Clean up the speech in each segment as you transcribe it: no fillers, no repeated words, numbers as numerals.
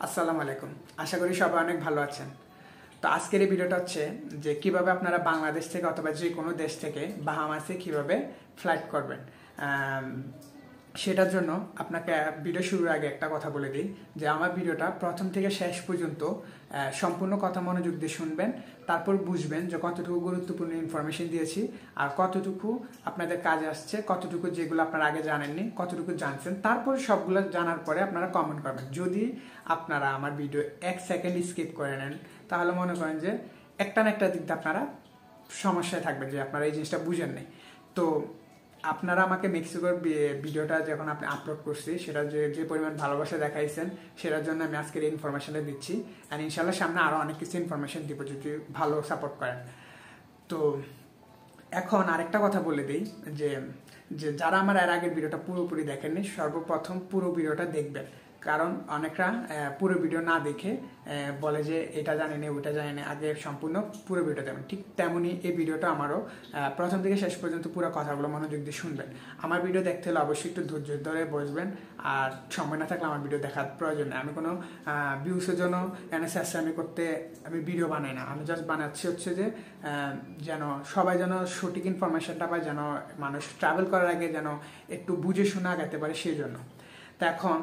আসসালামু আলাইকুম। আশা করি সবাই অনেক ভালো আছেন। তো আজকের এই ভিডিওটা হচ্ছে যে কিভাবে আপনারা বাংলাদেশ থেকে অথবা যে কোনো দেশ থেকে বাহামাসে কিভাবে ফ্লাইট করবেন। সেটার জন্য আপনাকে ভিডিও শুরুর আগে একটা কথা বলে দিই যে আমার ভিডিওটা প্রথম থেকে শেষ পর্যন্ত সম্পূর্ণ কথা মনোযোগ দিয়ে শুনবেন, তারপর বুঝবেন যে কতটুকু গুরুত্বপূর্ণ ইনফরমেশন দিয়েছি আর কতটুকু আপনাদের কাজে আসছে, কতটুকু যেগুলো আপনারা আগে জানেননি কতটুকু জানছেন। তারপর সবগুলো জানার পরে আপনারা কমেন্ট করবেন। যদি আপনারা আমার ভিডিও 1 সেকেন্ড স্কিপ করে নেন তাহলে মনে করেন যে একটা না একটা দিক দিয়ে আপনারা সমস্যায় থাকবেন যে আপনারা এই জিনিসটা বুঝেন নাই। তো আপনারা আমাকে মেক্সিকোর ভিডিওটা যখন আপনি আপলোড করছি সেটা যে পরিমাণ ভালোবাসা দেখাইছেন সেটার জন্য আমি আজকের এই ইনফরমেশনটা দিচ্ছি। অ্যান্ড ইনশাল্লাহ সামনে আরও অনেক কিছু ইনফরমেশন দিব যদি ভালো সাপোর্ট করেন। তো এখন আরেকটা কথা বলে দিই যে যারা আমার এর আগের ভিডিওটা পুরোপুরি দেখেননি সর্বপ্রথম পুরো ভিডিওটা দেখবেন, কারণ অনেকরা পুরো ভিডিও না দেখে বলে যে এটা জানি না ওটা জানি না, আগে সম্পূর্ণ পুরো ভিডিওটা দেখবেন। ঠিক তেমনই এই ভিডিওটা আমারও প্রথম থেকে শেষ পর্যন্ত পুরো কথাগুলো মনোযোগ দিয়ে শুনবেন। আমার ভিডিও দেখতে হলে অবশ্যই একটু ধৈর্য ধরে বসবেন, আর সময় না থাকলে আমার ভিডিও দেখার প্রয়োজন নেই। আমি কোনো ভিউসের জন্য আমি করতে আমি ভিডিও বানাই না, আমি জাস্ট বানাচ্ছি হচ্ছে যে যেন সবাই যেন সঠিক ইনফরমেশনটা পায়, যেন মানুষ ট্রাভেল করার আগে যেন একটু বুঝে শোনা যেতে পারে সেই জন্য। তো এখন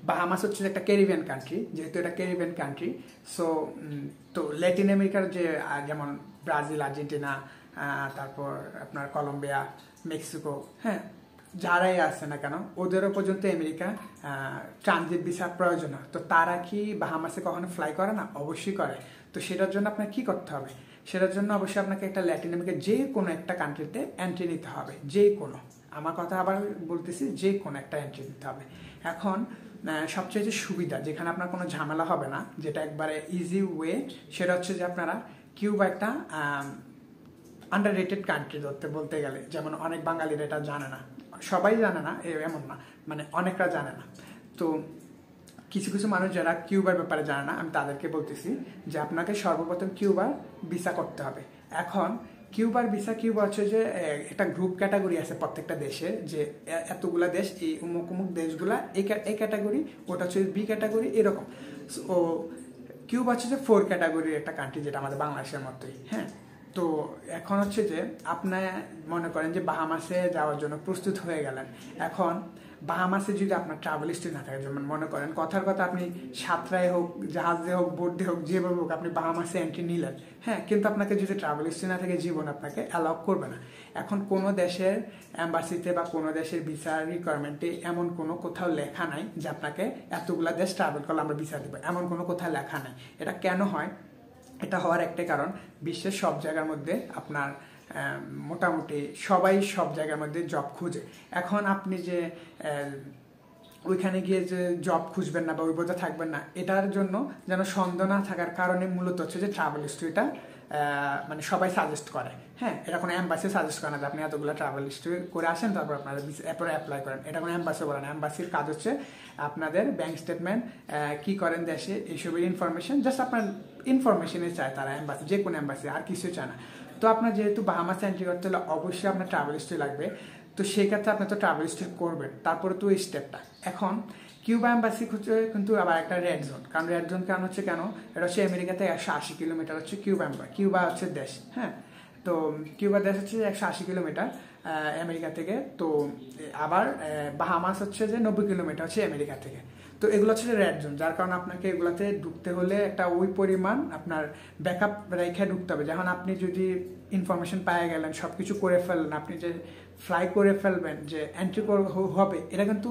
বাহামাস হচ্ছে একটা ক্যারিবিয়ান কান্ট্রি, যেহেতু এটা ক্যারিবিয়ান কান্ট্রি তো ল্যাটিন আমেরিকার যে যেমন ব্রাজিল, আর্জেন্টিনা, তারপর আপনার কলম্বিয়া, মেক্সিকো, হ্যাঁ যারাই আছে না কেন ওদেরও পর্যন্ত আমেরিকা ট্রানজিট ভিসা প্রয়োজন হয়। তো তারা কি বাহামাসে কখনো ফ্লাই করে না? অবশ্যই করে। তো সেটার জন্য আপনার কি করতে হবে? সেটার জন্য অবশ্যই আপনাকে একটা ল্যাটিন আমেরিকার যে কোনো একটা কান্ট্রিতে এন্ট্রি নিতে হবে, যে কোনো, আমার কথা আবার বলতেছি, যে কোনো একটা এন্ট্রি নিতে হবে। এখন সবচেয়ে যে সুবিধা, যেখানে আপনার কোনো ঝামেলা হবে না, যেটা একবারে ইজি ওয়ে, সেটা হচ্ছে যে আপনারা কিউবা একটা আন্ডার রেটেড কান্ট্রি ধরতে বলতে গেলে, যেমন অনেক বাঙালিরা এটা জানে না, সবাই জানে না এমন না, মানে অনেকরা জানে না। তো কিছু কিছু মানুষ যারা কিউবার ব্যাপারে জানে না, আমি তাদেরকে বলতেছি যে আপনাকে সর্বপ্রথম কিউবার ভিসা করতে হবে। এখন কিউবার ভিসা, কিউবা হচ্ছে যে একটা গ্রুপ ক্যাটাগরি আছে প্রত্যেকটা দেশে, যে এতগুলা দেশ, এই অমুক অমুক দেশগুলা এই ক্যাটাগরি, ওটা হচ্ছে বি ক্যাটাগরি, এরকম। ও কিউবা হচ্ছে যে 4 ক্যাটাগরির একটা কান্ট্রি, যেটা আমাদের বাংলাদেশের মতোই। হ্যাঁ, তো এখন হচ্ছে যে আপনার মনে করেন যে বাহামাসে যাওয়ার জন্য প্রস্তুত হয়ে গেলেন। এখন বাহামাসে যদি আপনার ট্রাভেল হিস্ট্রি না থাকে, যেমন মনে করেন কথার কথা আপনি সাঁতরায় হোক, জাহাজে হোক, বোট দিয়ে হোক, যেভাবে হোক আপনি বাহামাসে এন্ট্রি নিলেন, হ্যাঁ, কিন্তু আপনাকে যদি ট্রাভেল হিস্ট্রি না থাকে জীবন আপনাকে অ্যালাউ করবে না। এখন কোনো দেশের অ্যাম্বাসিতে বা কোনো দেশের ভিসা রিকোয়ারমেন্টে এমন কোনো কোথাও লেখা নাই যে আপনাকে এতগুলা দেশ ট্রাভেল করলে আমরা ভিসা দেবো, এমন কোনো কোথাও লেখা নাই। এটা কেন হয়? এটা হওয়ার একটাই কারণ, বিশ্বের সব জায়গার মধ্যে আপনার মোটামুটি সবাই সব জায়গার মধ্যে জব খুঁজে। এখন আপনি যে ওইখানে গিয়ে যে জব খুঁজবেন না বা ওই বোঝা থাকবেন না, এটার জন্য যেন সন্দেহ না থাকার কারণে মূলত হচ্ছে যে ট্রাভেল হিস্ট্রিটা মানে সবাই সাজেস্ট করে। হ্যাঁ, এটা কোনো অ্যাম্বাসি সাজেস্ট করে না যে আপনি এতগুলো ট্রাভেল হিস্ট্রি করে আসেন তারপর আপনারা এরপরে অ্যাপ্লাই করেন। এটা কোনো অ্যাম্বাসি বলে না। অ্যাম্বাসির কাজ হচ্ছে আপনাদের ব্যাংক স্টেটমেন্ট, কি করেন দেশে, এইসবের ইনফরমেশন, জাস্ট আপনার ইনফরমেশনে চায় তারা, অ্যাম্বাসি, যে কোনো অ্যাম্বাসি, আর কিছু চায় না। তো আপনার যেহেতু বাহামাসে এন্ট্রি করতে হলে অবশ্যই আপনার ট্রাভেল হিস্ট্রি লাগবে। তো সেই ক্ষেত্রে আপনি তো ট্রাভেল হিস্ট্রি করবেন, তারপরে তো এই স্টেপটা। এখন কিউবা অ্যাম্বাসি হচ্ছে কিন্তু আবার একটা রেড জোন, কারণ রেড জোন কারণ হচ্ছে কেন, এটা হচ্ছে আমেরিকা থেকে 180 কিলোমিটার হচ্ছে কিউবা হচ্ছে দেশ। হ্যাঁ, তো কিউবা দেশ হচ্ছে 180 কিলোমিটার আমেরিকা থেকে। তো আবার বাহামাস হচ্ছে যে 90 কিলোমিটার হচ্ছে আমেরিকা থেকে। তো এগুলো হচ্ছে রেড জোন, যার কারণে আপনাকে এগুলোতে ঢুকতে হলে একটা ওই পরিমাণ আপনার ব্যাকআপ রেখে ঢুকতে হবে। যখন আপনি যদি ইনফরমেশন পেয়ে গেলেন, সব কিছু করে ফেললেন, আপনি যে ফ্লাই করে ফেলবেন, যে এন্ট্রি হবে, এটা কিন্তু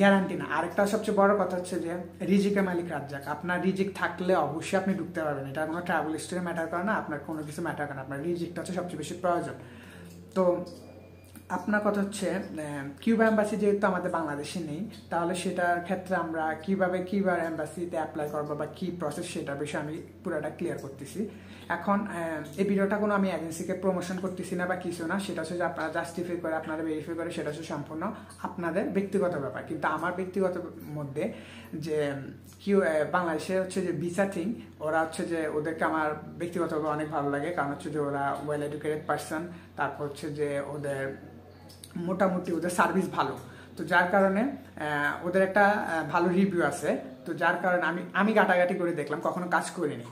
গ্যারান্টি না। আরেকটা সবচেয়ে বড় কথা হচ্ছে যে রিজিকে মালিক রাজ্জাক, আপনার রিজিক থাকলে অবশ্যই আপনি ঢুকতে পারবেন। এটা কোনো ট্রাভেল হিস্ট্রি ম্যাটার করে না, আপনার কোনো কিছু ম্যাটার করে না, আপনার রিজিকটা হচ্ছে সবচেয়ে বেশি প্রয়োজন। তো আপনার কথা হচ্ছে কিউবা অ্যাম্বাসি যেহেতু আমাদের বাংলাদেশে নেই, তাহলে সেটার ক্ষেত্রে আমরা কিভাবে কিউবা অ্যাম্বাসিতে অ্যাপ্লাই করবো বা কী প্রসেস, সেটার বিষয়ে আমি পুরোটা ক্লিয়ার করতেছি। এখন এই ভিডিওটা কোনো আমি এজেন্সিকে প্রমোশন করতেছি না বা কিছু না, সেটা হচ্ছে যে আপনারা জাস্টিফাই করে, আপনারা ভেরিফাই করে, সেটা হচ্ছে সম্পূর্ণ আপনাদের ব্যক্তিগত ব্যাপার। কিন্তু আমার ব্যক্তিগত মধ্যে যে বাংলাদেশে হচ্ছে যে ভিসা থিং, ওরা হচ্ছে যে ওদেরকে আমার ব্যক্তিগতভাবে অনেক ভালো লাগে, কারণ হচ্ছে যে ওরা ওয়েল এডুকেটেড পার্সন, তারপর হচ্ছে যে ওদের মোটামুটি ওদের সার্ভিস ভালো। তো যার কারণে ওদের একটা ভালো রিভিউ আছে, তো যার কারণে আমি ঘাটাঘাটি করে দেখলাম, কখনো কাজ করিনি।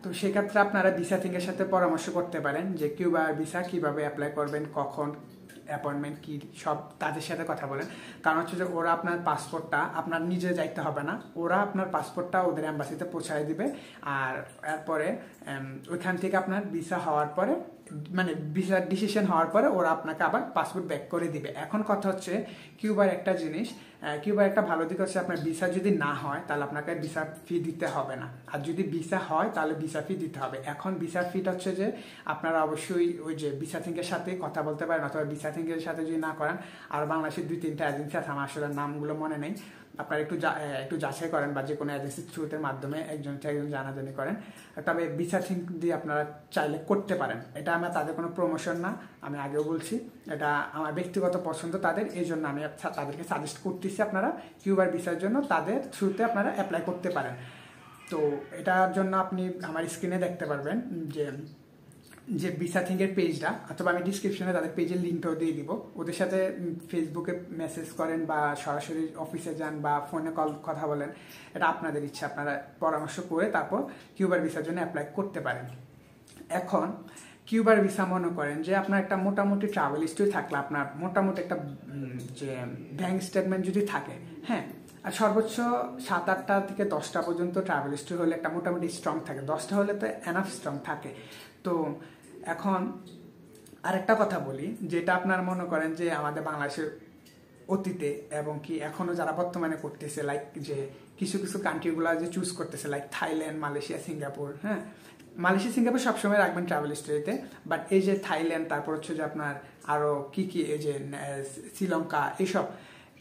তো সেক্ষেত্রে আপনারা ভিসা থিংকের সাথে পরামর্শ করতে পারেন যে কিউবার ভিসা কিভাবে অ্যাপ্লাই করবেন, কখন অ্যাপয়েন্টমেন্ট কি, সব তাদের সাথে কথা বলেন। কারণ হচ্ছে যে ওরা আপনার পাসপোর্টটা আপনার নিজে যাইতে হবে না, ওরা আপনার পাসপোর্টটা ওদের অ্যাম্বাসিতে পৌঁছায় দিবে। আর এরপরে ওইখান থেকে আপনার ভিসা হওয়ার পরে, মানে ভিসার ডিসিশন হওয়ার পরে ওরা আপনাকে আবার পাসপোর্ট ব্যাক করে দিবে। এখন কথা হচ্ছে কিউবার একটা জিনিস, কিউবার একটা ভালো দিক হচ্ছে আপনার ভিসা যদি না হয় তাহলে আপনাকে ভিসা ফি দিতে হবে না, আর যদি ভিসা হয় তাহলে ভিসা ফি দিতে হবে। এখন ভিসা ফিটা হচ্ছে যে আপনারা অবশ্যই ওই যে ভিসা থিংকের সাথে কথা বলতে পারেন, অথবা ভিসা থিংকের সাথে যদি না করেন, আর বাংলাদেশের 2-3টা এজেন্সি আছে, আমার আসলে নামগুলো মনে নেই, আপনারা একটু যাচাই করেন বা যে কোনো এজেন্সির থ্রুতে মাধ্যমে একজন জানাজানি করেন। তবে ভিসা থিঙ্ক দিয়ে আপনারা চাইলে করতে পারেন, এটা আমার তাদের কোনো প্রমোশন না, আমি আগেও বলছি, এটা আমার ব্যক্তিগত পছন্দ তাদের, এই জন্য আমি তাদেরকে সাজেস্ট করতেছি আপনারা কিউবার ভিসার জন্য তাদের থ্রুতে আপনারা অ্যাপ্লাই করতে পারেন। তো এটার জন্য আপনি আমার স্ক্রিনে দেখতে পারবেন যে ভিসা থিংকের পেজটা, অথবা আমি ডিসক্রিপশনে তাদের পেজের লিঙ্কটাও দিয়ে দিব। ওদের সাথে ফেসবুকে মেসেজ করেন বা সরাসরি অফিসে যান বা ফোনে কথা বলেন, এটা আপনাদের ইচ্ছা, আপনারা পরামর্শ করে তারপর কিউবার ভিসার জন্য অ্যাপ্লাই করতে পারেন। এখন কিউবার ভিসা মনে করেন যে আপনার একটা মোটামুটি ট্রাভেল হিস্ট্রি থাকলে, আপনার মোটামুটি একটা যে ব্যাংক স্টেটমেন্ট যদি থাকে, হ্যাঁ, আর সর্বোচ্চ 7-8টা থেকে 10টা পর্যন্ত ট্রাভেল হিস্ট্রি হলে একটা মোটামুটি স্ট্রং থাকে, 10টা হলে তো এনাফ স্ট্রং থাকে। তো এখন আরেকটা কথা বলি, যেটা আপনার মনে করেন যে আমাদের বাংলাদেশের অতীতে এবং কি এখনো যারা বর্তমানে করতেছে, লাইক যে কিছু কিছু কান্ট্রিগুলো যে চুজ করতেছে, লাইক থাইল্যান্ড, মালয়েশিয়া, সিঙ্গাপুর, হ্যাঁ, মালয়েশিয়া সিঙ্গাপুর সবসময় রাখবেন ট্রাভেল হিস্ট্রিতে, বাট এই যে থাইল্যান্ড, তারপর হচ্ছে যে আপনার আরও কি এই যে শ্রীলঙ্কা, এইসব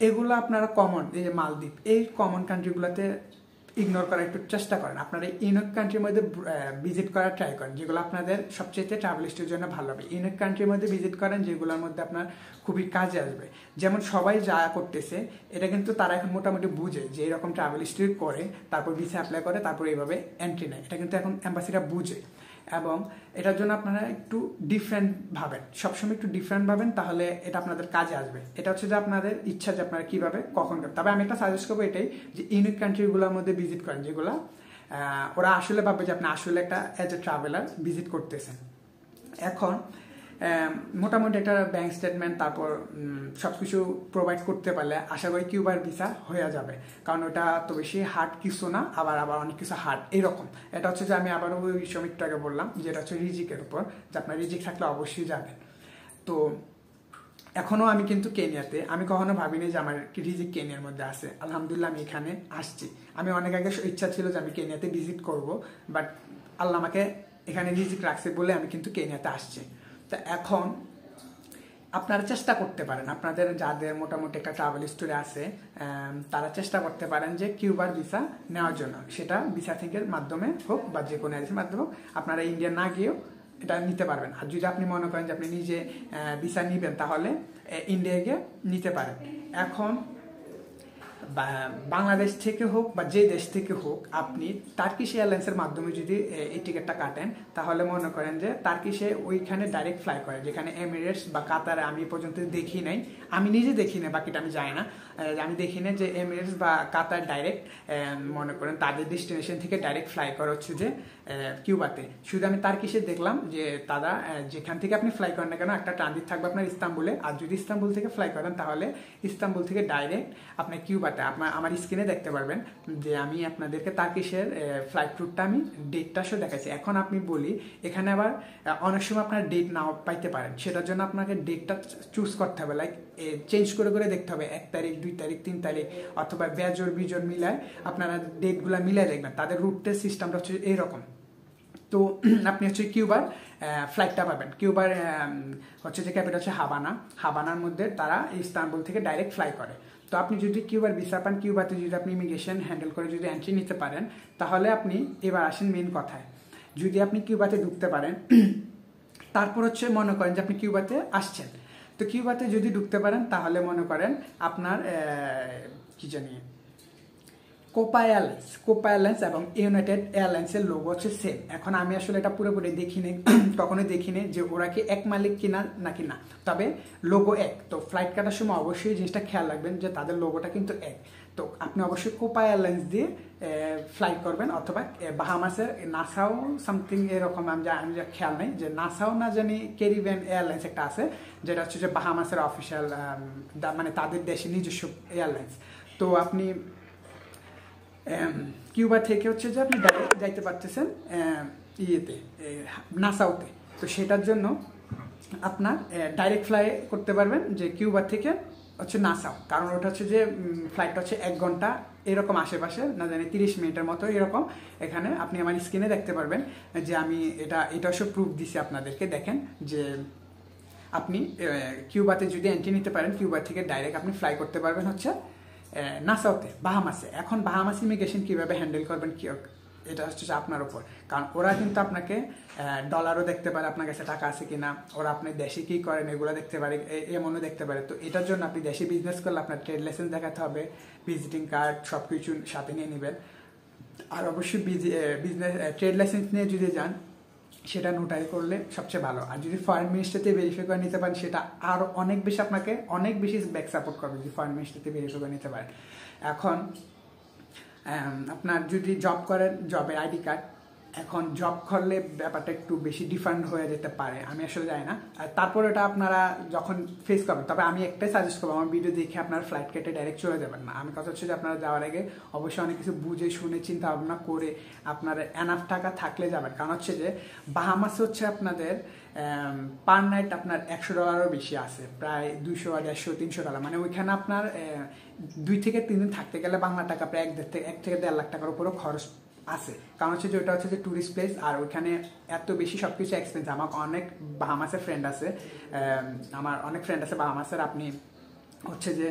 এগুলো আপনারা কমন, এই যে মালদ্বীপ, এই কমন কান্ট্রিগুলোতে ইগনোর করার একটু চেষ্টা করেন। আপনারা ইউনিক কান্ট্রির মধ্যে ভিজিট করার ট্রাই করেন, যেগুলো আপনাদের সবচেয়ে ট্রাভেল হিস্ট্রির জন্য ভালো হবে। ইউনিক কান্ট্রির মধ্যে ভিজিট করেন যেগুলোর মধ্যে আপনার খুবই কাজে আসবে। যেমন সবাই যা করতেছে, এটা কিন্তু তারা এখন মোটামুটি বুঝে যে এরকম ট্রাভেল হিস্ট্রি করে, তারপর ভিসা অ্যাপ্লাই করে, তারপর এইভাবে এন্ট্রি নেয়, এটা কিন্তু এখন অ্যাম্বাসিরা বুঝে। এবং এটার জন্য আপনারা একটু ডিফারেন্ট ভাবেন, সবসময় একটু ডিফারেন্ট ভাবেন, তাহলে এটা আপনাদের কাজে আসবে। এটা হচ্ছে যে আপনাদের ইচ্ছা যে আপনারা কীভাবে কখন করবেন। তবে আমি একটা সাজেস্ট করবো এটাই, যে ইউনিক কান্ট্রিগুলোর মধ্যে ভিজিট করেন যেগুলো ওরা আসলে ভাববে যে আপনি আসলে একটা অ্যাজ এ ট্রাভেলার ভিজিট করতেছেন। এখন মোটামুটি একটা ব্যাংক স্টেটমেন্ট, তারপর সব কিছু প্রোভাইড করতে পারলে আশা করি কিউবার ভিসা হয়ে যাবে। কারণ ওটা তো বেশি হার্ড কিছু না, আবার অনেক কিছু হার্ড এরকম। এটা হচ্ছে যে আমি আবারও ওই বিষয় একটু আগে বললাম, যেটা হচ্ছে রিজিকের উপর, যে আপনার রিজিক থাকলে অবশ্যই যাবেন। তো এখনও আমি কিন্তু কেনিয়াতে, আমি কখনো ভাবিনি যে আমার রিজিক কেনিয়ার মধ্যে আছে। আলহামদুলিল্লাহ আমি এখানে আসছি। আমি অনেক আগে ইচ্ছা ছিল যে আমি কেনিয়াতে ভিজিট করব, বাট আল্লাহ আমাকে এখানে রিজিক রাখছে বলে আমি কিন্তু কেনিয়াতে আসছি। তা এখন আপনারা চেষ্টা করতে পারেন, আপনাদের যাদের মোটামুটি একটা ট্রাভেল হিস্টোরি আছে, তারা চেষ্টা করতে পারেন যে কিউবার ভিসা নেওয়ার জন্য, সেটা ভিসা থিংকের মাধ্যমে হোক বা যে কোনো এজেন্সির মাধ্যমে হোক, আপনারা ইন্ডিয়া না গিয়েও এটা নিতে পারবেন। আর যদি আপনি মনে করেন যে আপনি নিজে ভিসা নিবেন, তাহলে ইন্ডিয়া গিয়ে নিতে পারেন। এখন বাংলাদেশ থেকে হোক বা যে দেশ থেকে হোক, আপনি টার্কিশ এয়ারলাইন্সের মাধ্যমে যদি এই টিকিটটা কাটেন, তাহলে মনে করেন যে টার্কিশে ওইখানে ডাইরেক্ট ফ্লাই করে, যেখানে এমিরেটস বা কাতারে আমি পর্যন্ত দেখি নাই, আমি নিজে দেখি না, বাকিটা আমি জানি না, আমি দেখি না যে এমিরেটস বা কাতার ডাইরেক্ট মনে করেন তাদের ডেস্টিনেশন থেকে ডাইরেক্ট ফ্লাই করা হচ্ছে যে কিউবাতে। শুধু আমি টার্কিশে দেখলাম যে তারা যেখান থেকে আপনি ফ্লাই করেন না কেন, একটা ট্রানজিট থাকবে আপনার ইস্তাম্বুলে, আর যদি ইস্তাম্বুল থেকে ফ্লাই করেন তাহলে ইস্তাম্বুল থেকে ডাইরেক্ট আপনার কিউবাতে। আমার স্ক্রিনে দেখতে পারবেন যে আমি আপনাদেরকে টার্কিশের ফ্লাইট রুটটা আমি ডেটটা শো দেখাচ্ছি। এখন আপনি বলি, এখানে আবার অনেক সময় আপনার ডেট নাও পাইতে পারেন, সেটার জন্য আপনাকে ডেটটা চুজ করতে হবে, লাইক চেঞ্জ করে করে দেখতে হবে, 1 তারিখ, 2 তারিখ, 3 তারিখ, অথবা বেজোর বিজোর মিলায় আপনারা ডেটগুলো মিলাই দেখবেন। তাদের রুটের সিস্টেমটা হচ্ছে এইরকম। তো আপনি হচ্ছে কিউবার ফ্লাইটটা পাবেন। কিউবার হচ্ছে যে ক্যাপিটাল হচ্ছে হাবানার মধ্যে তারা ইস্তানবুল থেকে ডাইরেক্ট ফ্লাই করে। তো আপনি যদি কিউবার ভিসা পান, কিউবাতে যদি আপনি ইমিগ্রেশন হ্যান্ডেল করে যদি এন্ট্রি নিতে পারেন, তাহলে আপনি এবার আসেন মেন কথায়। যদি আপনি কিউবাতে ঢুকতে পারেন, তারপর হচ্ছে মনে করেন যে আপনি কিউবাতে আসছেন, তো কিউবাতে যদি ঢুকতে পারেন, তাহলে মনে করেন আপনার কি জানি কোপা এয়ারলাইন্স এবং ইউনাইটেড এয়ারলাইন্সের লোগো হচ্ছে সেম। এখন আমি আসলে এটা পুরোপুরি দেখিনি, কখনোই দেখিনি যে ওরা কি এক মালিক কিনা নাকি না, তবে লোগো এক। তো ফ্লাইট কাটার সময় অবশ্যই জিনিসটা খেয়াল রাখবেন যে তাদের লোগোটা কিন্তু এক। তো আপনি অবশ্যই কোপা এয়ারলাইন্স দিয়ে ফ্লাইট করবেন, অথবা বাহামাসের নাসাও সামথিং এরকম, আমি খেয়াল নেই যে নাসাও না জানি ক্যারিবিয়ান এয়ারলাইন্স একটা আছে, যেটা হচ্ছে যে বাহামাসের অফিসিয়াল, মানে তাদের দেশে নিজস্ব এয়ারলাইন্স। তো আপনি কিউবা থেকে হচ্ছে যে আপনি ডাইরেক্ট যাইতে পারতেছেন ইয়েতে, নাসাউতে। তো সেটার জন্য আপনার ডাইরেক্ট ফ্লাই করতে পারবেন যে কিউবা থেকে হচ্ছে নাসাও, কারণ ওটা হচ্ছে যে ফ্লাইটটা হচ্ছে 1 ঘন্টা এরকম আশেপাশে, না জানি 30 মিনিটের মতো এরকম। এখানে আপনি আমার স্ক্রিনে দেখতে পারবেন যে আমি এটা সব প্রুফ দিছি আপনাদেরকে। দেখেন যে আপনি কিউবাতে যদি এন্ট্রি নিতে পারেন, কিউবা থেকে ডাইরেক্ট আপনি ফ্লাই করতে পারবেন হচ্ছে নাসাউতে, বাহামাসে। এখন বাহামাস ইমিগ্রেশন কীভাবে হ্যান্ডেল করবেন এটা হচ্ছে আপনার উপর, কারণ ওরা কিন্তু আপনাকে ডলারও দেখতে পারে, আপনার কাছে টাকা আছে কিনা, ওরা আপনি দেশে কী করেন এগুলো দেখতে পারে, এমনও দেখতে পারে। তো এটার জন্য আপনি দেশে বিজনেস করলে আপনার ট্রেড লাইসেন্স দেখাতে হবে, ভিজিটিং কার্ড সব কিছু সাথে নিয়ে নেবেন। আর অবশ্যই বিজনেস ট্রেড লাইসেন্স নিয়ে যদি যান সেটা নোটারি করলে সবচেয়ে ভালো। আর যদি ফরেন মিনিস্ট্রিতে ভেরিফাই করে নিতে পারেন সেটা আরও অনেক বেশি আপনাকে অনেক বেশি ব্যাক সাপোর্ট করবে যদি ফরেন মিনিস্ট্রিতে ভেরিফাই করে নিতে পারেন। এখন আপনার যদি জব করেন, জবের আইডি কার্ড, এখন জব করলে ব্যাপারটা একটু বেশি ডিফারেন্ট হয়ে যেতে পারে, আমি আসলে জানি না। আর তারপর এটা আপনারা যখন ফেস করবেন, তবে আমি একটাই সাজেস্ট করবো, আমার ভিডিও দেখে আপনারা ফ্লাইট কেটে ডাইরেক্ট চলে যাবেন না। আমি কথা হচ্ছে যে আপনারা যাওয়ার আগে অবশ্যই অনেক কিছু বুঝে শুনে চিন্তা ভাবনা করে আপনার এনাফ টাকা থাকলে যাবেন। কারণ হচ্ছে যে বাহামাস হচ্ছে আপনাদের পার নাইট আপনার $100 বেশি আছে, প্রায় 200, 150, 300 ডলার। মানে ওইখানে আপনার 2 থেকে 3 দিন থাকতে গেলে বাংলা টাকা প্রায় 1 থেকে 1.5 লাখ টাকার উপরও খরচ আছে। কারণ হচ্ছে যে ওটা হচ্ছে যে ট্যুরিস্ট প্লেস, আর ওইখানে এত বেশি সব কিছু এক্সপেন্স। আমার অনেক বাহামাসের ফ্রেন্ড আছে, বাহামাসের। আপনি হচ্ছে যে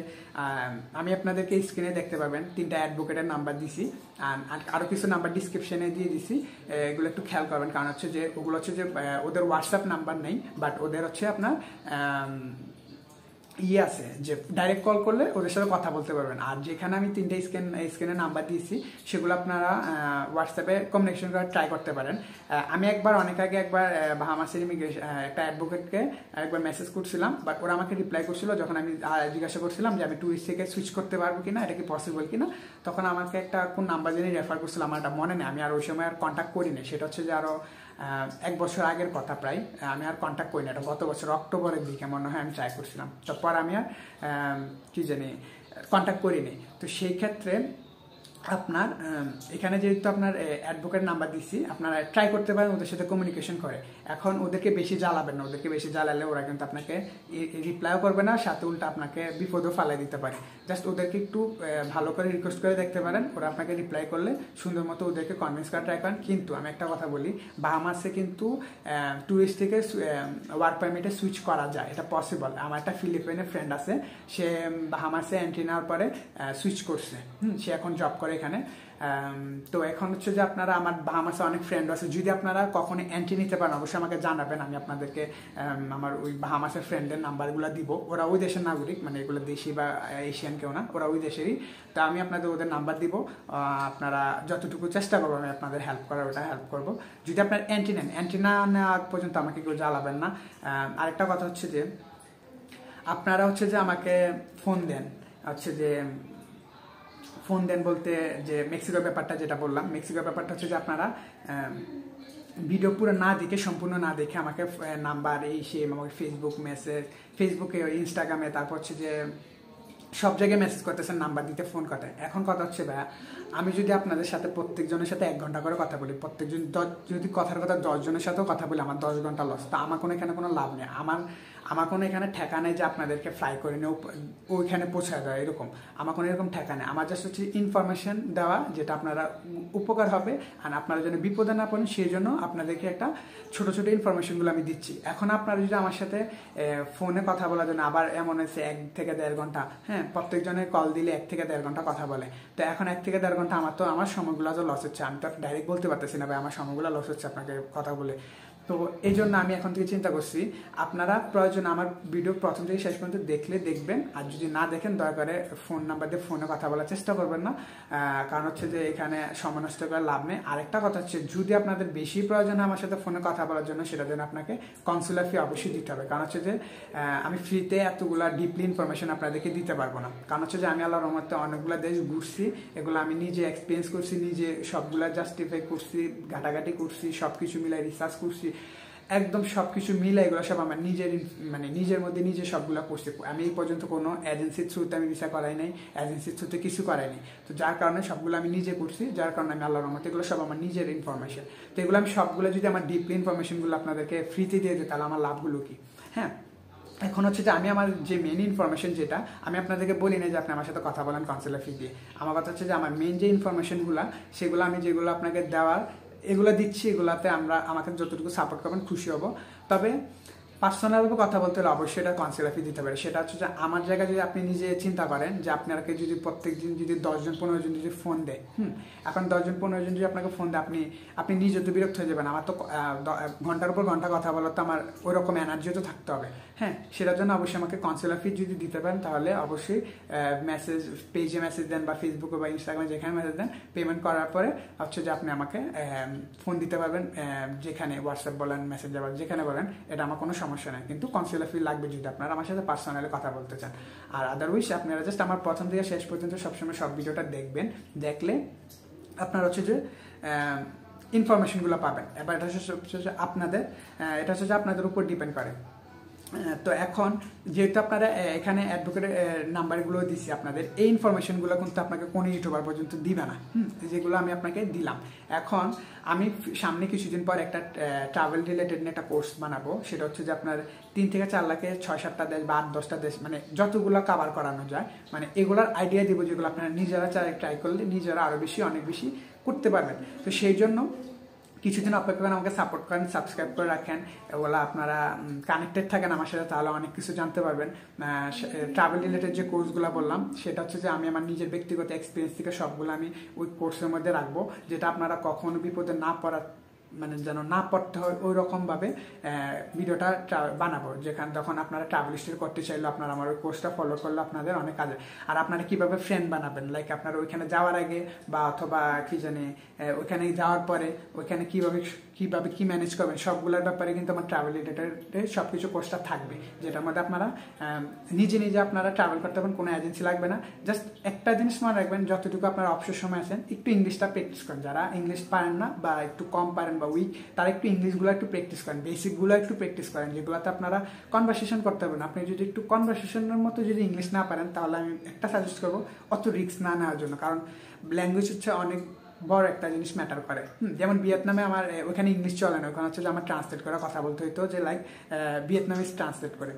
আমি আপনাদেরকে স্ক্রিনে দেখতে পাবেন 3টা অ্যাডভোকেটের নাম্বার দিছি, আর আরও কিছু নাম্বার ডিসক্রিপশনে দিয়ে দিছি। এগুলো একটু খেয়াল করবেন, কারণ হচ্ছে যে ওগুলো হচ্ছে যে ওদের হোয়াটসঅ্যাপ নাম্বার নেই, বাট ওদের হচ্ছে আপনার আছে যে ডাইরেক্ট কল করলে ওদের সাথে কথা বলতে পারবেন। আর যেখানে আমি 3টে স্ক্রিনে নাম্বার দিয়েছি সেগুলো আপনারা হোয়াটসঅ্যাপে কমিউনিকেশন করে ট্রাই করতে পারেন। আমি অনেক আগে বাহামাসের ইমিগ্রেশন একটা অ্যাডভোকেটকে একবার মেসেজ করছিলাম, বাট ওরা আমাকে রিপ্লাই করছিল যখন আমি জিজ্ঞাসা করছিলাম যে আমি ট্যুরিস্ট থেকে সুইচ করতে পারবো কিনা, এটা কি পসিবল কিনা। তখন আমাকে একটা কোন নাম্বার জেনে রেফার করছিল, আমার এটা মনে নেই, আমি আর ওই সময় আর কন্ট্যাক্ট করিনি। সেটা হচ্ছে যে আরও 1 বছর আগের কথা প্রায়, আমি আর কন্ট্যাক্ট করি না। এটা গত বছর অক্টোবরের দিকে মনে হয় আমি ট্রাই করছিলাম, তারপর আমি আর কন্ট্যাক্ট করিনি। তো সেই ক্ষেত্রে আপনার এখানে যেহেতু আপনার অ্যাডভোকেট নাম্বার দিচ্ছি, আপনারা ট্রাই করতে পারেন ওদের সাথে কমিউনিকেশন করে। এখন ওদেরকে বেশি জ্বালাবেন না, ওদেরকে বেশি জ্বালালে ওরা কিন্তু আপনাকে রিপ্লাইও করবে না, সাথে উল্টা আপনাকে বিপদও ফালাই দিতে পারে। জাস্ট ওদেরকে একটু ভালো করে রিকোয়েস্ট করে দেখতে পারেন, ওরা আপনাকে রিপ্লাই করলে সুন্দর মতো ওদেরকে কনভিন্স করা ট্রাই করেন। কিন্তু আমি একটা কথা বলি, বাহামাসে কিন্তু ট্যুরিস্ট থেকে ওয়ার্ক পারমিটে সুইচ করা যায়, এটা পসিবল। আমার একটা ফিলিপাইনের ফ্রেন্ড আছে, সে বাহামাসে এন্ট্রি নেওয়ার পরে সুইচ করছে, সে এখন জব করে এখানে। তো এখন হচ্ছে যে আপনারা, আমার বাহামাসে অনেক ফ্রেন্ড আছে, যদি আপনারা কখনো এন্ট্রি নিতে পারেন অবশ্যই আমাকে জানাবেন। আমি আপনাদেরকে আমার ওই বাহামাসের ফ্রেন্ডের নাম্বারগুলো দিব। ওরা ওই দেশের নাগরিক, মানে এগুলো দেশি বা এশিয়ান কেউ না, ওরা ওই দেশেরই। তো আমি আপনাদের ওদের নাম্বার দিব, আপনারা যতটুকু চেষ্টা করবো আমি আপনাদের হেল্প করার, ওটা হেল্প করবো। যদি আপনার এন্ট্রি না নেওয়া পর্যন্ত আমাকে কেউ জ্বালাবেন না। আরেকটা কথা হচ্ছে যে আপনারা হচ্ছে যে আমাকে ফোন দেন, বলতে যে মেক্সিকোর ব্যাপারটা যেটা বললাম, মেক্সিকোর ব্যাপারটা হচ্ছে যে আপনারা ভিডিও পুরো না দেখে, সম্পূর্ণ না দেখে আমাকে নাম্বার আমাকে ফেসবুকে ইনস্টাগ্রামে, তারপর হচ্ছে যে সব জায়গায় মেসেজ করতেছেন, নাম্বার দিতে, ফোন করতে। এখন কথা হচ্ছে ভাইয়া, আমি যদি আপনাদের সাথে প্রত্যেকজনের সাথে 1 ঘন্টা করে কথা বলি, প্রত্যেকজন যদি কথার কথা 10 জনের সাথেও কথা বলি, আমার 10 ঘন্টা লস। তা আমার এখানে কোনো লাভ নেই। আমার কোনো এখানে ঠেকা নেই যে আপনাদেরকে ফ্লাই করে নিয়ে ওইখানে পৌঁছায় দেওয়া, এরকম আমার কোনো এরকম ঠেকা নেই। আমার জাস্ট হচ্ছে ইনফরমেশন দেওয়া, যেটা আপনারা উপকার হবে, আর আপনারা যেন বিপদে না পড়েন সেই জন্য আপনাদেরকে একটা ছোটো ছোটো ইনফরমেশনগুলো আমি দিচ্ছি। এখন আপনারা যদি আমার সাথে ফোনে কথা বলার জন্য আবার এমন হয়েছে 1 থেকে 1.5 ঘন্টা, প্রত্যেকজনের কল দিলে 1 থেকে 1.5 ঘন্টা কথা বলে। তো এখন 1 থেকে 1.5 ঘন্টা আমার সময়গুলো লস হচ্ছে। আমি তো ডাইরেক্ট বলতে পারতেছি না ভাই আমার সময়গুলো লস হচ্ছে আপনাকে কথা বলে। তো এই জন্য আমি এখন থেকে চিন্তা করছি আপনারা প্রয়োজন আমার ভিডিও প্রথম থেকে শেষ পর্যন্ত দেখবেন, আর যদি না দেখেন দয়া করে ফোন নাম্বার দিয়ে ফোনে কথা বলার চেষ্টা করবেন না, কারণ হচ্ছে যে এখানে সময় নষ্ট করে লাভ নেই। আরেকটা কথা হচ্ছে যদি আপনাদের বেশি প্রয়োজন হয় আমার সাথে ফোনে কথা বলার জন্য, সেটার জন্য আপনাকে কনসুলার ফি অবশ্যই দিতে হবে, কারণ হচ্ছে যে আমি ফ্রিতে এতগুলা ডিপলি ইনফরমেশন আপনাদেরকে দিতে পারবো না, কারণ হচ্ছে যে আমি আল্লাহর রহমতে অনেকগুলো দেশ ঘুরছি, এগুলো আমি নিজে এক্সপিরিয়েন্স করছি, নিজে সবগুলা জাস্টিফাই করছি, ঘাটাঘাটি করছি, সবকিছু মিলাই রিসার্চ করছি, একদম সবকিছু মিলে এগুলো সব আমার নিজের মধ্যে নিজে সবগুলো করছি। আমি এই পর্যন্ত কোনো এজেন্সির থ্রুতে আমি ভিসা করাই নাই, এজেন্সির থ্রুতে কিছু করাই নাই, তো যার কারণে সবগুলো আমি নিজে করছি, যার কারণে আমি আল্লাহর রহমতে এগুলো সব আমার নিজের ইনফরমেশন। তো এগুলো আমি সবগুলো যদি আমার ডিপলি ইনফরমেশনগুলো আপনাদেরকে ফ্রিতে দিয়ে দিই তাহলে আমার লাভগুলো কি? হ্যাঁ, এখন হচ্ছে যে আমি আমার যে মেন ইনফরমেশন যেটা আমি আপনাদেরকে বলি না যে আপনি আমার সাথে কথা বলেন কনসুলার ফি দিয়ে, আমার কথা হচ্ছে যে আমার মেন যে ইনফরমেশনগুলো সেগুলো আমি যেগুলো আপনাকে দেওয়ার এগুলো দিচ্ছি, এগুলাতে আমাকে যতটুকু সাপোর্ট করবেন খুশি হব। তবে পার্সোনালভাবে কথা বলতে হলে অবশ্যই এটা কনসুলার ফি দিতে পারে। সেটা হচ্ছে যে আমার জায়গায় যদি আপনি নিজে চিন্তা করেন যে আপনাকে যদি প্রত্যেক দিন যদি 10 জন 15 জন যদি ফোন দেয়, এখন 10 জন 15 জন যদি আপনাকে ফোন দেয় আপনি নিজে তো বিরক্ত হয়ে যাবেন। আমার তো ঘন্টার উপর ঘন্টা কথা বলার তো আমার ওই রকম এনার্জিও তো থাকতে হবে। হ্যাঁ, সেটার জন্য অবশ্যই আমাকে কনসুলার ফি যদি দিতে পারেন তাহলে অবশ্যই পেজে মেসেজ দেন বা ফেসবুকে বা ইনস্টাগ্রামে যেখানে মেসেজ দেন, পেমেন্ট করার পরে হচ্ছে যে আপনি আমাকে ফোন দিতে পারবেন, যেখানে হোয়াটসঅ্যাপ বলেন, মেসেঞ্জার বলেন, যেখানে বলেন, এটা আমার কোনো সমস্যা নেই। কিন্তু কনসুলার ফি লাগবে যদি আপনারা আমার সাথে পার্সোনালি কথা বলতে চান। আর আদারওয়াইজ আপনারা জাস্ট আমার প্রথম থেকে শেষ পর্যন্ত সবসময় সব ভিডিওটা দেখবেন, দেখলে আপনার হচ্ছে যে ইনফরমেশনগুলো পাবেন। এবার এটা হচ্ছে আপনাদের উপর ডিপেন্ড করে। তো এখন যেহেতু আপনারা এখানে অ্যাডভোকেটের নাম্বারগুলো দিচ্ছি আপনাদের, এই ইনফরমেশনগুলো কিন্তু আপনাকে কোনো ইউটিউবার পর্যন্ত দিবে না, যেগুলো আমি আপনাকে দিলাম। এখন আমি সামনে কিছুদিন পর একটা ট্রাভেল রিলেটেড একটা কোর্স বানাবো, সেটা হচ্ছে যে আপনার 3 থেকে 4 লাখে 6-7টা দেশ বা 8-10টা দেশ, মানে যতগুলো কাভার করানো যায়, মানে এগুলোর আইডিয়া দিব যেগুলো আপনারা নিজেরা ট্রাই করলে নিজেরা আরও অনেক বেশি করতে পারবেন। তো সেই জন্য কিছুদিন অপেক্ষা করেন, আমাকে সাপোর্ট করেন, সাবস্ক্রাইব করে রাখেন, ওগুলো আপনারা কানেক্টেড থাকেন আমার সাথে, তাহলে অনেক কিছু জানতে পারবেন। ট্রাভেল রিলেটেড যে কোর্সগুলো বললাম সেটা হচ্ছে যে আমি আমার নিজের ব্যক্তিগত এক্সপিরিয়েন্স থেকে সবগুলো আমি ওই কোর্সের মধ্যে রাখবো, যেটা আপনারা কখনো বিপদে না পড়ার যেন না পড়তে হয় ওই রকমভাবে ভিডিওটা বানাবো, যেখানে যখন আপনারা ট্রাভেল স্টাইল করতে চাইলে আপনারা আমার ওই কোর্সটা ফলো করলে আপনাদের অনেক কাজে। আর আপনারা কীভাবে ফ্রেন্ড বানাবেন, লাইক আপনারা ওইখানে যাওয়ার আগে বা অথবা কি জানি ওইখানে যাওয়ার পরে ওইখানে কীভাবে কি ম্যানেজ করবেন, সবগুলোর ব্যাপারে কিন্তু আমার ট্রাভেল রিলেটেড সব কিছু কোর্সটা থাকবে, যেটার মধ্যে আপনারা নিজে আপনারা ট্রাভেল করতে পারেন, কোনো এজেন্সি লাগবে না। জাস্ট একটা জিনিস মনে রাখবেন, যতটুকু আপনারা অবসর সময় আছেন একটু ইংলিশটা প্র্যাকটিস করেন। যারা ইংলিশ পারেন না বা একটু কম পারেন বা উইক, তারা একটু ইংলিশগুলো একটু প্র্যাকটিস করেন, বেসিকগুলো একটু প্র্যাকটিস করেন, যেগুলোতে আপনারা কনভারসেশন করতে পারেন। আপনি যদি একটু কনভারসেশনের মতো যদি ইংলিশ না পারেন, তাহলে আমি একটা সাজেস্ট করবো অত রিস্ক না নেওয়ার জন্য, কারণ ল্যাঙ্গুয়েজ হচ্ছে অনেক বড় একটা জিনিস ম্যাটার করে। যেমন ভিয়েতনামে আমার ওখানে ইংলিশ চলে না, ওখানে হচ্ছে যে আমার ট্রান্সলেট করে কথা বলতে হইতো, যে লাইক ভিয়েতনামিজ ট্রান্সলেট করে।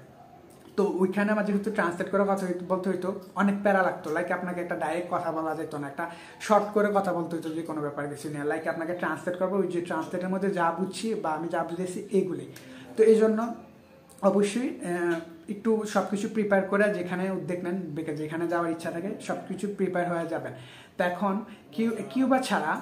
তো ওইখানে আমার যেহেতু ট্রান্সলেট করে কথা বলতে হইতো, অনেক প্যারা লাগতো, লাইক আপনাকে একটা ডাইরেক্ট কথা বলা যেত না, একটা শর্ট করে কথা বলতে হইতো যে কোনো ব্যাপার কিছু নিয়ে, লাইক আপনাকে ট্রান্সলেট করবো, ওই যে ট্রান্সলেটের মধ্যে যা বুঝছি বা আমি যা বুঝেছি এইগুলি। তো এই জন্য অবশ্যই একটু সব কিছু প্রিপেয়ার করে যেখানে উদ্যোগ নেন, যেখানে যাওয়ার ইচ্ছা থাকে সব কিছু প্রিপেয়ার হয়ে যাবেন। তো এখন কিউবা ছাড়া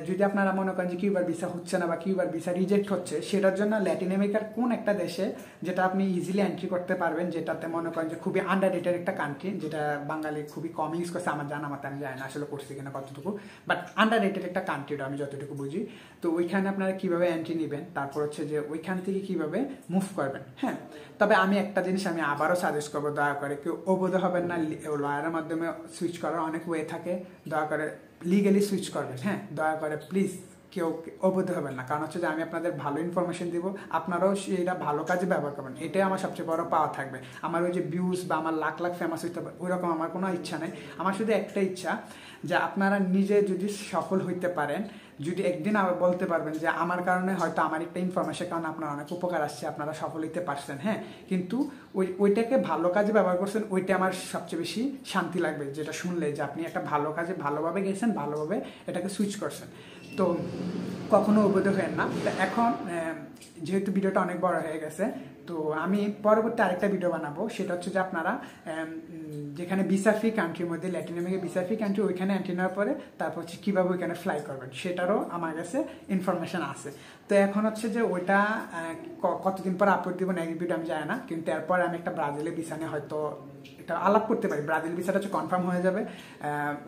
যদি আপনারা মনে করেন যে কিউবার ভিসা হচ্ছে না বা কিউবার ভিসা রিজেক্ট হচ্ছে, সেটার জন্য ল্যাটিন আমেরিকার কোন একটা দেশে যেটা আপনি ইজিলি এন্ট্রি করতে পারবেন, যেটাতে মনে করেন যে খুবই আন্ডাররেটেড একটা কান্ট্রি, যেটা বাঙালি খুবই কম ইউজ করছে, আমার জানা মতো, আমি জানি না আসলে করছি কিনা কতটুকু, বাট আন্ডাররেটেড একটা কান্ট্রিটা আমি যতটুকু বুঝি। তো ওইখানে আপনারা কীভাবে এন্ট্রি নেবেন, তারপর হচ্ছে যে ওইখান থেকে কীভাবে মুভ করবেন। হ্যাঁ, তবে আমি একটা জিনিস আমি আবারও সাজেস্ট করবো, দয়া করে কেউ অবৈধ হবেন না, লয়ারের মাধ্যমে সুইচ করার অনেক ওয়ে থাকে, দয়া করে লিগালি সুইচ করবেন। হ্যাঁ, দয়া করে প্লিজ কেউ অবৈধ হবেন না, কারণ হচ্ছে যে আমি আপনাদের ভালো ইনফরমেশন দিব, আপনারাও সেটা ভালো কাজে ব্যবহার করবেন, এটাই আমার সবচেয়ে বড় পাওয়া থাকবে। আমার ওই যে ভিউজ বা আমার লাখ লাখ ফেমাস হইতে হবে ওই রকম আমার কোনো ইচ্ছা নেই, আমার শুধু একটা ইচ্ছা যে আপনারা নিজে যদি সফল হইতে পারেন, যদি একদিন আবার বলতে পারবেন যে আমার কারণে হয়তো আমার একটা ইনফরমেশন কারণে আপনার অনেক উপকার আসছে, আপনারা সফল হইতে পারছেন। হ্যাঁ, কিন্তু ওইটাকে ভালো কাজে ব্যবহার করছেন, ওইটা আমার সবচেয়ে বেশি শান্তি লাগবে, যেটা শুনলে যে আপনি একটা ভালো কাজে ভালোভাবে গেছেন, ভালোভাবে এটাকে সুইচ করছেন। তো কখনো উদ্বুদ্ধ হয়েন না। তো এখন যেহেতু ভিডিওটা অনেক বড় হয়ে গেছে, তো আমি পরবর্তী আরেকটা ভিডিও বানাবো, সেটা হচ্ছে যে আপনারা যেখানে ভিসা ফ্রি কান্ট্রির মধ্যে, Latin America visa free country, ওইখানে এন্ট্রি নেওয়ার পরে তারপর হচ্ছে কীভাবে ওইখানে ফ্লাই করবেন সেটারও আমার কাছে ইনফরমেশান আছে। তো এখন হচ্ছে যে ওইটা কতদিন পর আপলোড দিব নেক্সট ভিডিও আমি জানি না, কিন্তু এরপর আমি একটা ব্রাজিলের ভিসা নিয়ে হয়তো এটা আলাপ করতে পারি। ব্রাজিল ভিসাটা হচ্ছে কনফার্ম হয়ে যাবে,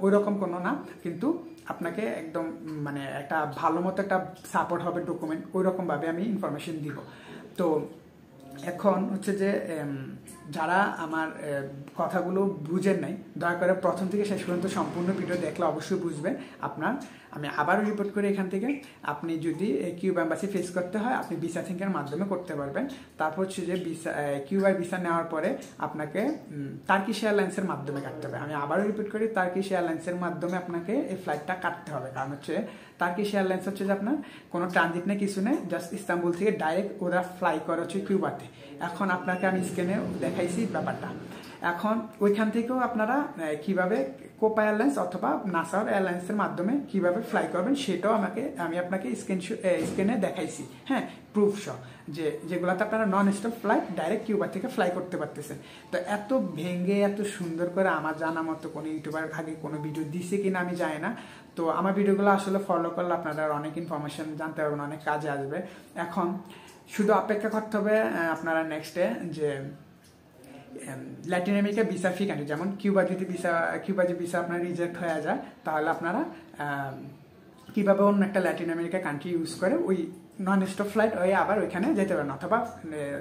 ওই রকম কোনো না, কিন্তু আপনাকে একদম মানে একটা ভালো মতো একটা সাপোর্ট হবে ডকুমেন্ট, ওই রকমভাবে আমি ইনফরমেশন দিব। তো এখন হচ্ছে যে যারা আমার কথাগুলো বুঝেন নাই, দয়া করে প্রথম থেকে শেষ পর্যন্ত সম্পূর্ণ ভিডিও দেখলে অবশ্যই বুঝবেন আপনার। আমি আবারও রিপোর্ট করি এখান থেকে, আপনি যদি কিউবা এম্বাসি ফেস করতে হয় আপনি ভিসা থিঙ্কের মাধ্যমে করতে পারবেন। তারপর হচ্ছে যে কিউবায় ভিসা নেওয়ার পরে আপনাকে টার্কিশ এয়ারলাইন্সের মাধ্যমে কাটতে হবে। আমি আবারও রিপোর্ট করি, টার্কিশ এয়ারলাইন্সের মাধ্যমে আপনাকে এই ফ্লাইটটা কাটতে হবে, কারণ হচ্ছে টার্কিশ এয়ারলাইন্স হচ্ছে যে আপনার কোনো ট্রানজিট নেই, কিছু নেই, জাস্ট ইস্তাম্বুল থেকে ডাইরেক্ট ওরা ফ্লাই করে হচ্ছে কিউবাতে। এখন আপনাকে আমি স্ক্রিনে দেখাইছি ব্যাপারটা। এখন ওইখান থেকেও আপনারা কিভাবে কোপা এয়ারলাইন্স অথবা নাসার এয়ারলাইন্সের মাধ্যমে কিভাবে ফ্লাই করবেন সেটাও আমি আপনাকে স্ক্রিনে দেখাইছি, হ্যাঁ, প্রুফ সহ, যেগুলোতে আপনারা non stop flight direct Cuba থেকে ফ্লাই করতে পারতেছেন। তো এত ভেঙে এত সুন্দর করে আমার জানা মতো কোনো ইউটিউবার আগে কোনো ভিডিও দিছে কিনা আমি জানি না। তো আমার ভিডিওগুলো আসলে ফলো করলে আপনারা অনেক ইনফরমেশন জানতে পারবেন, অনেক কাজে আসবে। এখন শুধু অপেক্ষা করতে হবে আপনারা নেক্সটে যে Latin America visa free country, যেমন কিউবা যদি ভিসা আপনার রিজেক্ট হয়ে যায়, তাহলে আপনারা কীভাবে অন্য একটা ল্যাটিন আমেরিকা কান্ট্রি ইউজ করে ওই নন স্টপ ফ্লাইট হয়ে আবার ওইখানে যেতে পারেন। অথবা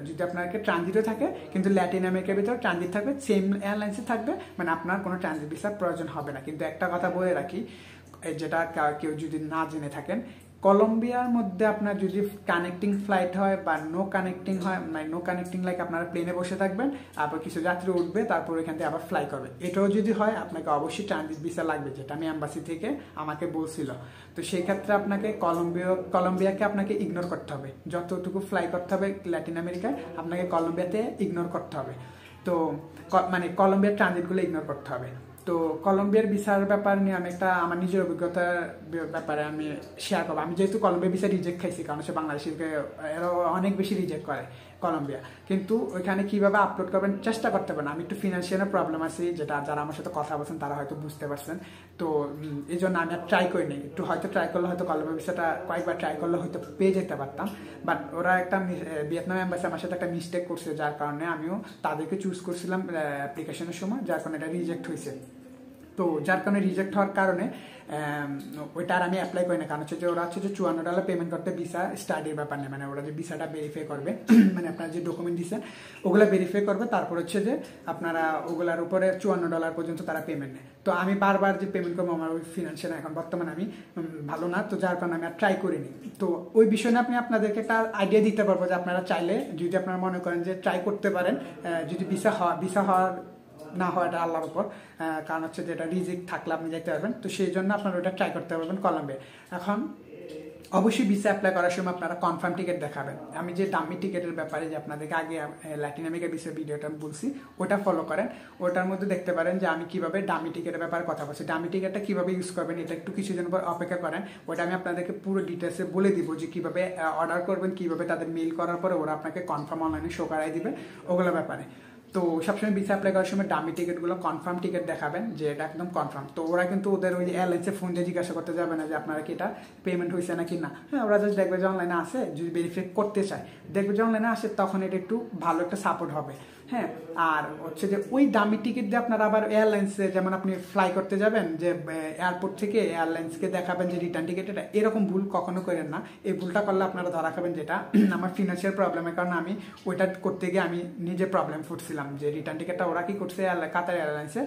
যদি আপনাকে ট্রানজিটও থাকে, কিন্তু ল্যাটিন আমেরিকার ভিতরে ট্রানজিট থাকবে, সেম এয়ারলাইন্সে থাকবে, মানে আপনার কোনো ট্রানজিট ভিসার প্রয়োজন হবে না। কিন্তু একটা কথা বলে রাখি, যেটা কেউ যদি না জেনে থাকেন, কলম্বিয়ার মধ্যে আপনার যদি কানেক্টিং ফ্লাইট হয় বা নো কানেক্টিং হয়, মানে নো কানেক্টিং লাইক আপনারা প্লেনে বসে থাকবেন, তারপর কিছু যাত্রী উঠবে, তারপর এখান থেকে আবার ফ্লাই করবে, এটাও যদি হয় আপনাকে অবশ্যই ট্রানজিট ভিসা লাগবে, যেটা আমি এম্বাসি থেকে আমাকে বলছিল। তো সেই ক্ষেত্রে আপনাকে কলম্বিয়াকে আপনাকে ইগনোর করতে হবে, যতটুকু ফ্লাই করতে হবে ল্যাটিন আমেরিকায় আপনাকে কলম্বিয়াতে ইগনোর করতে হবে। তো মানে কলম্বিয়ার ট্রানজিটগুলো ইগনোর করতে হবে। তো কলম্বিয়ার ভিসার ব্যাপার নিয়ে আমি আমার নিজের অভিজ্ঞতার ব্যাপারে আমি শেয়ার করবো। আমি যেহেতু কলম্বিয়া ভিসা রিজেক্ট খাইছি, কারণ হচ্ছে বাংলাদেশিকে এরা অনেক বেশি রিজেক্ট করে কলম্বিয়া, কিন্তু ওইখানে কীভাবে আপলোড করবেন চেষ্টা করতে পারেন। আমি একটু ফিনান্সিয়ালের প্রবলেম আছে, যেটা যারা আমার সাথে কথা বলছেন তারা হয়তো বুঝতে পারছেন। তো এই জন্য আমি আর ট্রাই করিনি, একটু হয়তো ট্রাই করলে হয়তো কলম্বিয়া ভিসাটা কয়েকবার ট্রাই করলে হয়তো পেয়ে যেতে পারতাম। বাট ওরা একটা ভিয়েতনাম এম্বাসি আমার সাথে একটা মিস্টেক করছে, যার কারণে আমিও তাদেরকে চুজ করছিলাম অ্যাপ্লিকেশনের সময়, যার কারণে এটা রিজেক্ট হয়েছে। তো যার কারণে রিজেক্ট হওয়ার কারণে ওইটা আর আমি অ্যাপ্লাই করি না, কারণ হচ্ছে যে ওরা হচ্ছে যে $54 পেমেন্ট করতে ভিসা স্টাডির ব্যাপার নেই, মানে ওরা যে ভিসাটা ভেরিফাই করবে, মানে আপনার যে ডকুমেন্ট দিচ্ছেন ওগুলো ভেরিফাই করবে, তারপর হচ্ছে যে আপনারা ওগুলার উপরে $54 পর্যন্ত তারা পেমেন্ট নেয়। তো আমি বারবার যে পেমেন্ট করবো, আমার ওই ফিনান্সিয়াল এখন বর্তমানে আমি ভালো না, তো যার কারণে আমি আর ট্রাই করিনি। তো ওই বিষয়ে আপনি আপনাদেরকে একটা আইডিয়া দিতে পারবো যে আপনারা চাইলে যদি আপনারা মনে করেন যে ট্রাই করতে পারেন, যদি ভিসা হওয়ার না হয় এটা আল্লাহর উপর, কারণ হচ্ছে যে এটা রিজিক থাকলে আপনি যেতে পারবেন, তো সেই জন্য আপনারা ওটা ট্রাই করতে পারবেন কলম্বিয়া। এখন অবশ্যই ভিসা অ্যাপ্লাই করার সময় আপনারা কনফার্ম টিকিট দেখাবেন। আমি যে দামি টিকিটের ব্যাপারে যে আপনাদেরকে আগে ল্যাটিন আমেরিকা ভিসার ভিডিওটা বলছি, ওটা ফলো করেন। ওটার মধ্যে দেখতে পারেন যে আমি কিভাবে দামি টিকিটের ব্যাপারে কথা বলছি। দামি টিকিটটা কীভাবে ইউজ করবেন এটা একটু কিছুদিন পর অপেক্ষা করেন, ওটা আমি আপনাদেরকে পুরো ডিটেলসে বলে দিব যে কীভাবে অর্ডার করবেন, কীভাবে তাদের মেইল করার পরে ওরা আপনাকে কনফার্ম অনলাইনে শো করাই দিবে, ওগুলোর ব্যাপারে। তো সবসময় ভিসা অ্যাপ্লাই করার সময় দামি টিকিটগুলো কনফার্ম টিকিট দেখাবেন, যে এটা একদম কনফার্ম। তো ওরা কিন্তু ওদের ওই এয়ারলাইন্সে ফোন দিয়ে জিজ্ঞাসা করতে যাবে না যে আপনারা কি এটা পেমেন্ট হয়েছে নাকি না, হ্যাঁ, ওরা জাস্ট দেখবে যে অনলাইনে আসে, যদি ভেরিফাই করতে চায় দেখবে যে অনলাইনে আসে, তখন এটা একটু ভালো একটা সাপোর্ট হবে, হ্যাঁ। আর হচ্ছে যে ওই দামি টিকিট দিয়ে আপনারা আবার এয়ারলাইন্সে, যেমন আপনি ফ্লাই করতে যাবেন, যে এয়ারপোর্ট থেকে এয়ারলাইন্সকে দেখাবেন যে রিটার্ন টিকিট, এটা এরকম ভুল কখনো করেন না। এই ভুলটা করলে আপনারা ধরা খাবেন, যেটা আমার ফিনান্সিয়াল প্রবলেমের কারণে আমি ওইটা করতে গিয়ে আমি নিজে প্রবলেম ফুটছিলাম। যে রিটার্ন টিকিটটা ওরা কি করছে, কাতার এয়ারলাইন্সে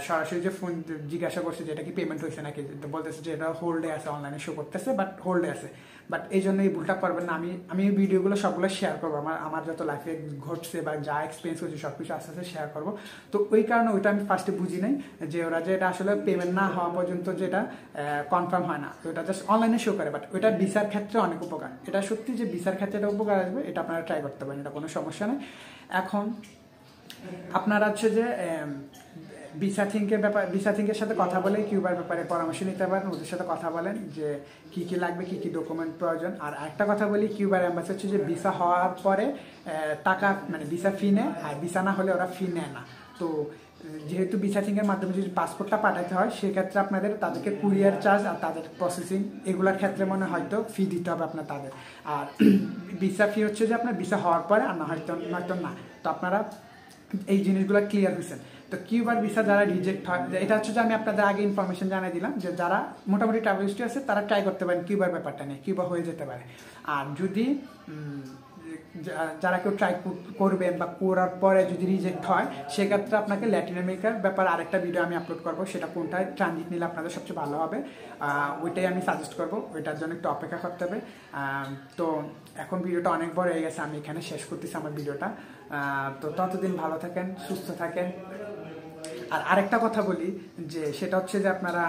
সরাসরি যে ফোন জিজ্ঞাসা করছে যে এটা কি পেমেন্ট হয়েছে নাকি, বলতেছে যে এটা হোল্ডে আছে, অনলাইনে শো করতেছে, বাট হোল্ডে আছে। বাট এই জন্য এই ভুলটা করবেন না। আমি ভিডিওগুলো সবগুলো শেয়ার করবো, আমার যত লাইফে ঘটছে বা যা এক্সপিরিয়েন্স হচ্ছে সব কিছু আস্তে আস্তে শেয়ার করবো। তো ওই কারণে ওইটা আমি ফার্স্টে বুঝি নাই, যে ওরা যে এটা আসলে পেমেন্ট না হওয়া পর্যন্ত যেটা কনফার্ম হয় না, ওটা জাস্ট অনলাইনে শো করে। বাট ওইটা ভিসার ক্ষেত্রে অনেক উপকার, এটা সত্যি যে ভিসার ক্ষেত্রে এটা উপকার আসবে, এটা আপনারা ট্রাই করতে পারেন, এটা কোনো সমস্যা নেই। এখন আপনারা হচ্ছে যে ভিসা থিঙ্কের সাথে কথা বলে কিউবার ব্যাপারে পরামর্শ নিতে পারেন, ওদের সাথে কথা বলেন যে কি কি লাগবে, কি কি ডকুমেন্ট প্রয়োজন। আর একটা কথা বলি, কিউবার অ্যাম্বাসি হচ্ছে যে ভিসা হওয়ার পরে টাকা মানে ভিসা ফি নেয়, আর ভিসা না হলে ওরা ফি নেয় না। তো যেহেতু ভিসা থিঙ্কের মাধ্যমে যদি পাসপোর্টটা পাঠাতে হয়, সেক্ষেত্রে তাদেরকে কুরিয়ার চার্জ আর তাদের প্রসেসিং এগুলোর ক্ষেত্রে মনে হয়তো ফি দিতে হবে আপনার তাদের। আর ভিসা ফি হচ্ছে যে আপনার ভিসা হওয়ার পরে, আর না হয়তো না। তো আপনারা এই জিনিসগুলো ক্লিয়ার হয়েছেন। তো কিউবার ভিসা যারা রিজেক্ট হয়, এটা হচ্ছে যে আমি আপনাদের আগে ইনফরমেশন জানিয়ে দিলাম যে যারা মোটামুটি ট্রাভেল হিস্ট্রি আছে তারা ট্রাই করতে পারেন কিউবার ব্যাপারটা নিয়ে, কিউবা হয়ে যেতে পারে। আর যদি যারা কেউ ট্রাই করবেন বা করার পরে যদি রিজেক্ট হয়, সেক্ষেত্রে আপনাকে ল্যাটিন আমেরিকার ব্যাপারে আরেকটা ভিডিও আমি আপলোড করবো, সেটা কোনটায় ট্রানজিট নিলে আপনাদের সবচেয়ে ভালো হবে ওইটাই আমি সাজেস্ট করবো, ওইটার জন্য একটু অপেক্ষা করতে হবে। তো এখন ভিডিওটা অনেক বড় হয়ে গেছে, আমি এখানে শেষ করতেছি আমার ভিডিওটা। তো ততদিন ভালো থাকেন, সুস্থ থাকেন। আর আরেকটা কথা বলি যে সেটা হচ্ছে যে আপনারা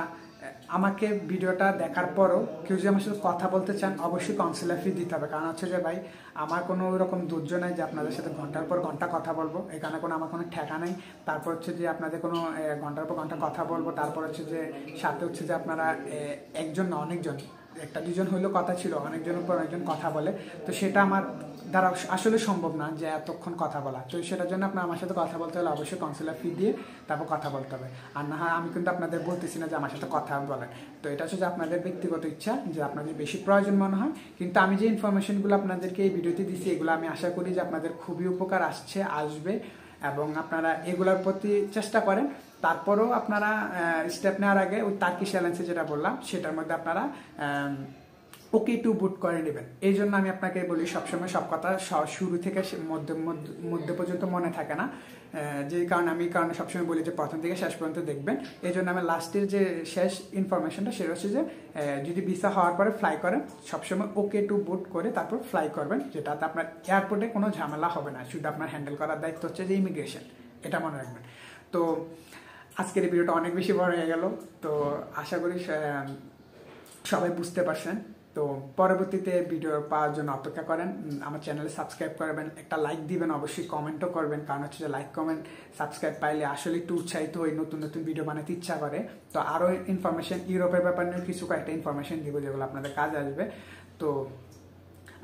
আমাকে ভিডিওটা দেখার পরও কেউ যদি আমার সাথে কথা বলতে চান, অবশ্যই কাউন্সিলার ফি দিতে হবে। কারণ হচ্ছে যে ভাই আমার কোনো ওরকম ধৈর্য নাই যে আপনাদের সাথে ঘন্টার পর ঘন্টা কথা বলবো, এখানে আমার কোনো ঠেকা নেই। তারপর হচ্ছে যে আপনাদের কোনো ঘন্টার পর ঘন্টা কথা বলবো, তারপর হচ্ছে যে সাথে হচ্ছে যে আপনারা একজন না অনেকজন, একটা দুজন হইলেও কথা ছিল, অনেকজনের পর অনেকজন কথা বলে, তো সেটা আমার দ্বারা আসলে সম্ভব না যে এতক্ষণ কথা বলা। তো সেটার জন্য আপনার আমার সাথে কথা বলতে হলে অবশ্যই কাউন্সিলার ফি দিয়ে তারপর কথা বলতে হবে। আর না হয় আমি কিন্তু আপনাদের বলতেছি না যে আমার সাথে কথা বলেন, তো এটা হচ্ছে যে আপনাদের ব্যক্তিগত ইচ্ছা, যে আপনাদের বেশি প্রয়োজন মনে হয়। কিন্তু আমি যে ইনফরমেশনগুলো আপনাদেরকে এই ভিডিওতে দিচ্ছি, এগুলো আমি আশা করি যে আপনাদের খুবই উপকার আসবে, এবং আপনারা এগুলোর প্রতি চেষ্টা করেন। তারপরেও আপনারা স্টেপ নেওয়ার আগে ওই টার্কিশ এয়ারলাইন্সে যেটা বললাম সেটার মধ্যে আপনারা ওকে টু বুট করে নেবেন। এই জন্য আমি আপনাকে বলি সবসময় সব কথা শুরু থেকে মধ্যে পর্যন্ত মনে থাকে না, যে কারণে সবসময় বলি যে প্রথম থেকে শেষ পর্যন্ত দেখবেন। এই জন্য আমি লাস্টের যে শেষ ইনফরমেশনটা সেটা হচ্ছে যে যদি ভিসা হওয়ার পরে ফ্লাই করেন, সবসময় ওকে টু বুট করে তারপর ফ্লাই করবেন, যেটাতে আপনার এয়ারপোর্টে কোনো ঝামেলা হবে না। শুধু আপনার হ্যান্ডেল করার দায়িত্ব হচ্ছে যে ইমিগ্রেশন, এটা মনে রাখবেন। তো আজকের এই ভিডিওটা অনেক বেশি বড় হয়ে গেল, তো আশা করি সবাই বুঝতে পারছেন। তো পরবর্তীতে ভিডিও পাওয়ার জন্য অপেক্ষা করেন, আমার চ্যানেলে সাবস্ক্রাইব করবেন, একটা লাইক দিবেন, অবশ্যই কমেন্টও করবেন। কারণ হচ্ছে যে লাইক কমেন্ট সাবস্ক্রাইব পাইলে আসলে একটু উৎসাহিত হয়ে নতুন নতুন ভিডিও বানাতে ইচ্ছা করে। তো আরও ইনফরমেশন ইউরোপের ব্যাপার নিয়ে কিছু কয়েকটা ইনফরমেশন দিব যেগুলো আপনাদের কাজে আসবে। তো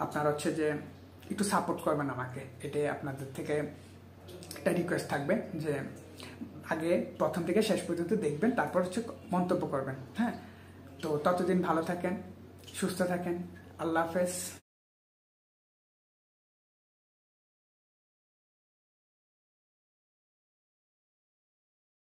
আপনারা হচ্ছে যে একটু সাপোর্ট করবেন আমাকে, এটাই আপনাদের থেকে একটা রিকোয়েস্ট থাকবে যে আগে প্রথম থেকে শেষ পর্যন্ত দেখবেন, তারপর হচ্ছে মন্তব্য করবেন। হ্যাঁ, তো ততদিন ভালো থাকেন, সুস্থ থাকেন, আল্লাহ হাফেজ।